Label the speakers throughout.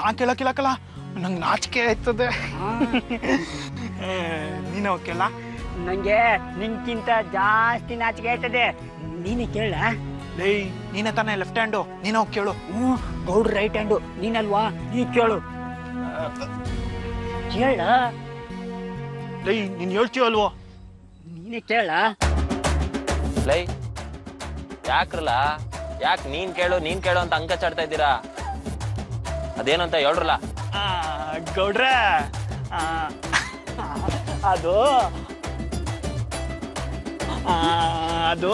Speaker 1: ನಾ ಕೇಳಕ್ಕಿಲ್ಲಕಲ್ಲ ನಂಗೆ ನಾಚಿಕೆ ಆಯ್ತದೆ. ನೀನು ಕೇಳ.
Speaker 2: ನಂಗೆ ನಿನ್ಕಿಂತ ಜಾಸ್ತಿ ನಾಚಿಕೆ ಆಯ್ತದೆ. ನೀನೇ ಕೇಳ.
Speaker 1: ಲೇ ನೀನೇ ತಾನೇ ಲೆಫ್ಟ್ ಹ್ಯಾಂಡು, ನೀನು ಕೇಳು.
Speaker 2: ಗೌಡ್ರ ರೈಟ್ ಹ್ಯಾಂಡು, ನೀನಲ್ವಾ? ನೀ ಕೇಳು. ಕೇಳ.
Speaker 1: ಲೈ ನೀನ್ ಹೇಳ್ತೀವ ಅಲ್ವೋ?
Speaker 2: ನೀನೇ ಕೇಳ.
Speaker 3: ಲೈ ಯಾಕ್ರಲ್ಲ, ಯಾಕೆ ನೀನ್ ಕೇಳು ಅಂತ ಅಂಕ ಚಾಡ್ತಾ ಇದ್ದೀರಾ? ಅದೇನು ಅಂತ ಹೇಳ್ರಲ್ಲ.
Speaker 1: ಗೌಡ್ರ ಅದು ಅದು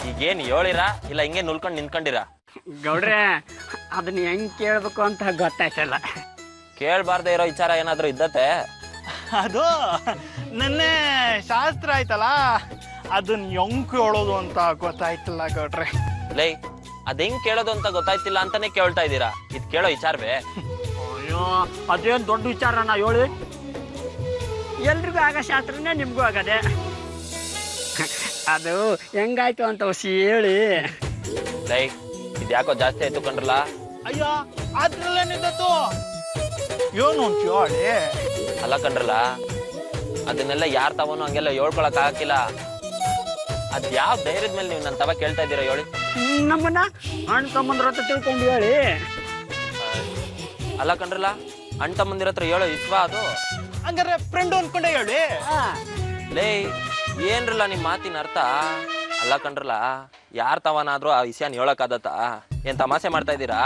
Speaker 3: ಈಗೇನ್ ಹೇಳಿರಾ ಇಲ್ಲ ಹಿಂಗೆ ನುಲ್ಕೊಂಡು ನಿಂತ್ಕೊಂಡಿರಾ?
Speaker 2: ಗೌಡ್ರೆ ಅದನ್ನ ಹೆಂಗ್ ಕೇಳ್ಬೇಕು ಅಂತ ಗೊತ್ತಾಯ್ತಲ್ಲ.
Speaker 3: ಕೇಳ್ಬಾರ್ದೇ ಇರೋ ವಿಚಾರ ಏನಾದ್ರು ಇದ್ದತೆ?
Speaker 1: ಅದು ನನ್ನೆ ಶಾಸ್ತ್ರ ಆಯ್ತಲ್ಲ, ಅದನ್ನ ಹೆಂಗ್ ಕೇಳೋದು ಅಂತ ಗೊತ್ತಾಯ್ತಲ್ಲ ಗೌಡ್ರೆ.
Speaker 3: ಲೈ ಅದ್ ಹೆಂಗ್ ಕೇಳೋದು ಅಂತ ಗೊತ್ತಾಯ್ತಿಲ್ಲ ಅಂತಾನೆ ಕೇಳ್ತಾ ಇದ್ದೀರಾ. ಇದ್ ಕೇಳೋ ವಿಚಾರವೇ?
Speaker 2: ಅಯ್ಯೋ ಅದೇನ್ ದೊಡ್ಡ ವಿಚಾರನ ಹೇಳಿ. ಎಲ್ರಿಗೂ ಆಗ ಶಾಸ್ತ್ರನೇ ನಿಮ್ಗೂ ಆಗದೆ. ಅದು ಹೆಂಗಾಯ್ತು ಅಂತ ಹೊಸಿ ಹೇಳಿ.
Speaker 3: ಲೈ ಇದ್ಯಾಕೋ ಜಾಸ್ತಿ ಆಯ್ತು ಕಂಡ್ರಲ್ಲ.
Speaker 1: ಅಯ್ಯೋ ಅದ್ರಲ್ಲೇನಿದ್ದತ್ತು ಏನು ಅಂತ ಹೇಳಿ.
Speaker 3: ಅಲ್ಲ ಕಂಡ್ರಲ್ಲ, ಅದನ್ನೆಲ್ಲ ಯಾರ್ ತವನು ಹಂಗೆಲ್ಲ ಹೇಳ್ಕೊಳಕ್ ಹಾಕಿಲ್ಲ. ಅದ್ ಯಾವ ಧೈರ್ಯದ ಮೇಲೆ ನೀವು ನನ್ನ ತವ ಕೇಳ್ತಾ ಇದ್ದೀರಾ ಹೇಳಿ?
Speaker 2: ನಮ್ಮನ್ನ ಅಣ್ಣ ತಮ್ಮಂದ್ರ ಹತ್ರ ತಿಳ್ಕೊಂಡು ಹೇಳಿ.
Speaker 3: ಅಲ್ಲ ಕಂಡ್ರಲ್ಲ, ಅಣ್ಣ ತಮ್ಮಂದಿರ ಹತ್ರ ಹೇಳೋ ವಿಶ್ವ ಅದು?
Speaker 1: ಹಂಗಾರೆ ಫ್ರೆಂಡ್ ಅನ್ಕೊಂಡೆ ಹೇಳಿ.
Speaker 3: ಲೇ ಏನ್ರಲ್ಲ ನಿಮ್ ಮಾತಿನ ಅರ್ಥ? ಅಲ್ಲ ಕಂಡ್ರಲ್ಲ, ಯಾರ್ ತವನಾದ್ರೂ ಆ ವಿಷಯನ ಹೇಳಕ್ಕಾದತ್ತ? ಏನ್ ತಮಾಷೆ ಮಾಡ್ತಾ ಇದ್ದೀರಾ?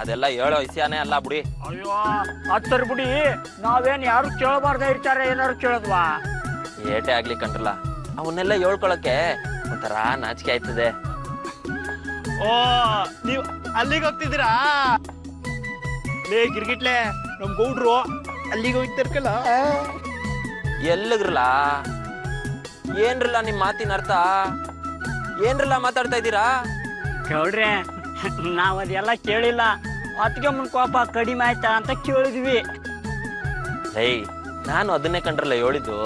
Speaker 3: ಅದೆಲ್ಲ ಹೇಳೋ ವಿಷಯನೇ ಅಲ್ಲ ಬಿಡಿ.
Speaker 2: ಅಯ್ಯೋ ಹತ್ತರ ಬಿಡಿ, ನಾವೇನ್ ಯಾರು ಕೇಳಬಾರ್ದ ಇರ್ತಾರೆ, ಏನಾರು ಕೇಳದ್ವಾ?
Speaker 3: ಏಟೇ ಆಗ್ಲಿ ಕಂಡ್ರಲ್ಲ, ಅವನ್ನೆಲ್ಲ ಹೇಳ್ಕೊಳಕ್ಕೆ ಒಂಥರ ನಾಚಿಕೆ ಆಯ್ತದೆ.
Speaker 1: ಓ ನೀವ್ ಅಲ್ಲಿಗೆ ಹೋಗ್ತಿದ್ದೀರಾ? ಲೇ ಗಿರ್ಗಿಟ್ಲೆ, ನಮ್ ಗೌಡ್ರು ಅಲ್ಲಿಗೆ ಹೋಗ್ತಿರ್ಕಲ್ಲ.
Speaker 3: ಎಲ್ಲಿಗ್ರಲ್ಲ? ಏನ್ರಲ್ಲ ನಿಮ್ ಮಾತಿನ ಅರ್ಥ? ಏನ್ರಲ್ಲ ಮಾತಾಡ್ತಾ ಇದ್ದೀರಾ?
Speaker 2: ಗೌಡ್ರೆ ನಾವ್ ಅದೆಲ್ಲ ಕೇಳಿಲ್ಲ. ಅದಕ್ಕೆ ಮುನ್ ಕೋಪ ಕಡಿಮೆ ಆಯ್ತಾ ಅಂತ ಕೇಳಿದ್ವಿ.
Speaker 3: ಏಯ್ ನಾನು ಅದನ್ನೇ ಕಂಡ್ರಲ್ಲ ಹೇಳಿದ್ದು.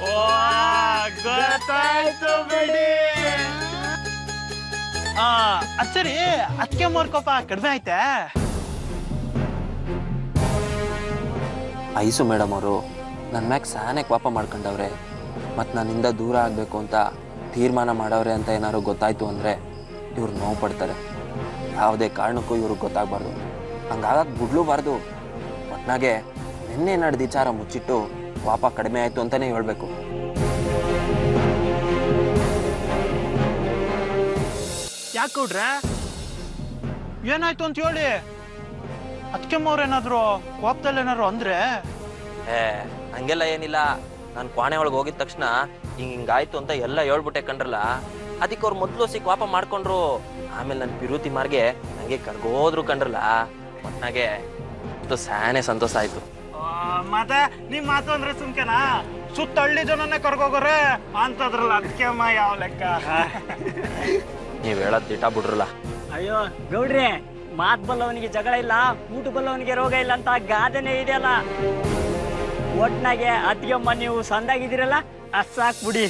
Speaker 1: ಓ ಗೊತ್ತಾಯ್ತು ಬಿಡಿ. ಸರಿ ಅದಕ್ಕೆ ಕೋಪ ಕಡಿಮೆ ಆಯ್ತಾ?
Speaker 3: ಐಸು ಮೇಡಮ್ ಅವರು ನನ್ನ ಮ್ಯಾಗ ಸಾನೆ ಕೋಪ ಮಾಡ್ಕೊಂಡವ್ರೆ. ಮತ್ತು ನನ್ನಿಂದ ದೂರ ಆಗಬೇಕು ಅಂತ ತೀರ್ಮಾನ ಮಾಡವ್ರೆ ಅಂತ ಏನಾದ್ರು ಗೊತ್ತಾಯ್ತು ಅಂದರೆ ಇವ್ರು ನೋವು ಪಡ್ತಾರೆ. ಯಾವುದೇ ಕಾರಣಕ್ಕೂ ಇವ್ರಿಗೆ ಗೊತ್ತಾಗಬಾರ್ದು. ಹಂಗಾಗಕ್ಕೆ ಬಿಡ್ಲೂಬಾರ್ದು. ಒಟ್ನಾಗೆ ನಿನ್ನೆ ನಡೆದ ವಿಚಾರ ಮುಚ್ಚಿಟ್ಟು ಕೋಪ ಕಡಿಮೆ ಆಯಿತು ಅಂತಲೇ ಹೇಳ್ಬೇಕು.
Speaker 1: ಯಾಕೆ ಗೌಡ್ರೆ ಏನಾಯ್ತು ಅಂತ ಹೇಳಿ. ಅದಕ್ಕೆಮ್ಮವ್ರೇನಾದ್ರು ಕೋಪದಲ್ಲಿ ಏನಾದ್ರು ಅಂದ್ರೆ?
Speaker 3: ಹಂಗೆಲ್ಲ ಏನಿಲ್ಲ. ನಾನು ಕೋಣೆ ಒಳಗೆ ಹೋಗಿದ ತಕ್ಷಣ ಹಿಂಗಾಯ್ತು ಅಂತ ಎಲ್ಲ ಹೇಳ್ಬಿಟ್ಟೆ ಕಂಡ್ರಲ್ಲ. ಅದಕ್ಕೆ ಅವ್ರು ಮೊದಲು ಕೋಪ ಮಾಡ್ಕೊಂಡ್ರು. ಆಮೇಲೆ ನನ್ನ ಪಿರುತಿ ಮಾರ್ಗೆ ನಂಗೆ ಕರ್ಗೋದ್ರು ಕಂಡ್ರಲ್ಲ. ಒಟ್ನಾಗೆ ಸಾನೆ ಸಂತೋಷ ಆಯ್ತು.
Speaker 1: ಮತ್ತೆ ನಿಮ್ ಮಾತು ಅಂದ್ರೆ ಸುಮ್ಕೆನಾ? ಸುತ್ತಳ್ಳಿ ಜನನೇ ಕರ್ಕೋಗ್ರೆ ಅಂತದ್ರಲ್ಲ, ಅದಕ್ಕೆ ಅಮ್ಮ ಯಾವ ಲೆಕ್ಕ.
Speaker 3: ನೀವ್ ಹೇಳೋದ್ ದಿಟ ಬಿಡ್ರಲ್ಲ.
Speaker 2: ಅಯ್ಯೋ ಗೌಡ್ರೆ, ಮಾತ್ ಬಲ್ಲವನಿಗೆ ಜಗಳ ಇಲ್ಲ, ಊಟ ಬಲ್ಲವನಿಗೆ ರೋಗ ಇಲ್ಲ ಅಂತ ಗಾದೆನೇ ಇದೆಯಲ್ಲ. ಒಟ್ನಾಗೆ ಅತ್ತಿಗೆಮ್ಮ ನೀವು ಸಂದಾಗಿದ್ದೀರಲ್ಲ, ಅದ್ ಸಾಕ್ ಬಿಡಿ.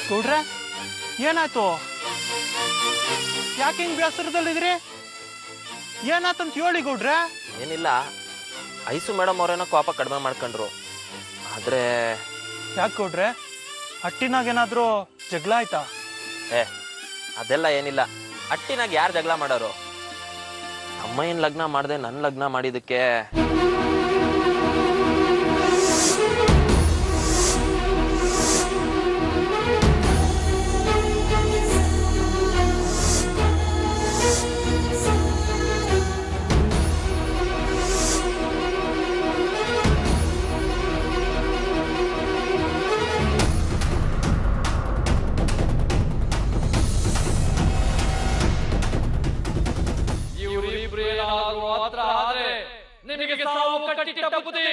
Speaker 1: ಗೌಡ್ರೆ ಏನಾಯ್ತು? ಯಾಕೆ ಹಿಂಗ್ ಬೇಸರದಲ್ಲಿದ್ರಿ? ಏನಾಯ್ತಂತ ಹೇಳಿ ಗೌಡ್ರೆ.
Speaker 3: ಏನಿಲ್ಲ, ಐಸು ಮೇಡಮ್ ಅವ್ರೇನೋ ಕೋಪ ಕಡಿಮೆ ಮಾಡ್ಕೊಂಡ್ರು. ಆದ್ರೆ
Speaker 1: ಯಾಕೆ ಗೌಡ್ರೆ, ಹಟ್ಟಿನಾಗ ಏನಾದ್ರು ಜಗಳ ಆಯ್ತಾ?
Speaker 3: ಅದೆಲ್ಲ ಏನಿಲ್ಲ. ಹಟ್ಟಿನಾಗ ಯಾರು ಜಗಳ ಮಾಡೋರು? ಅಮ್ಮಯ್ಯನ ಲಗ್ನ ಮಾಡ್ದೆ ನನ್ನ ಲಗ್ನ ಮಾಡಿದಕ್ಕೆ
Speaker 4: ನಿನಗೆ ಸಾವು ಕಟ್ಟಿಟ್ಟ ಬುದ್ಧಿ.